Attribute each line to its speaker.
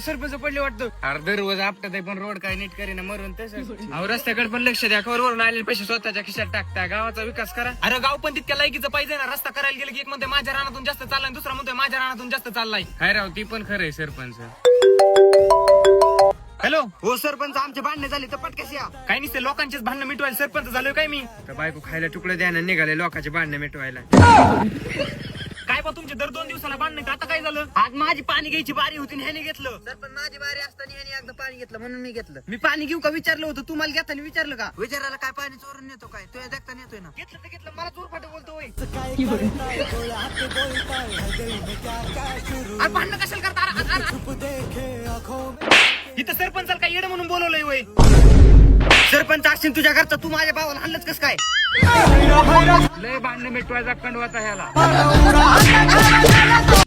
Speaker 1: सरपंच पडले वाटतं.
Speaker 2: अरे दररोज आपटत आहे पण रोड काय नीट करीना मरून तसंच.
Speaker 1: अहो रस्त्याकडे पण लक्ष द्या. वरून आलेले पैसे स्वतःच्या खिशात टाकता. गावाचा विकास करा.
Speaker 3: अरे गाव पण तितक्या लायकीचं पाहिजे ना. रस्ता करायला गेलं की एक म्हणतोय माझ्या रानातून जास्त चाललाय, दुसरा म्हणतोय माझ्या रानातून जास्त चाललाय.
Speaker 2: काय राव ती पण खरंय सरपंच.
Speaker 3: हॅलो,
Speaker 1: हो सरपंच आमचे भांडणे झाले तर पटकशी या.
Speaker 3: काय नसते लोकांचेच भांडणं मिटवायला सरपंच झालोय काय मी.
Speaker 1: तर बायको खायला तुकडे द्यायला निघाले लोकांचे भांडणे मिटवायला.
Speaker 3: काय पण तुमचे दर 2 दिवसाला भांडणं का? आता काय झालं?
Speaker 1: आज माझी पाणी घ्यायची बारी होती आणि ह्याने घेतलं.
Speaker 4: सरपंच माझी बारी असताना ह्याने एकदा पाणी घेतलं म्हणून मी घेतलं.
Speaker 1: मी पाणी घेऊ का विचारलं होतं. तुम्हाला घेताना विचारलं का?
Speaker 4: विचारायला काय पाणी चोरून नेतो काय? तुझ्या देखता नेतोय ना.
Speaker 1: घेतलं तर घेतलं. मला चोर फाटे बोलतो होय.
Speaker 3: अरे भांडणं कशाला करता? इथं सरपंचाला काय येडं म्हणून बोलवलंय वय?
Speaker 1: सरपंच असेल तुझ्या घरचा, तू माझ्या भावाला हल्लच कस काय?
Speaker 2: लय भांडणं मिटवायचा कंडवाचा ह्याला.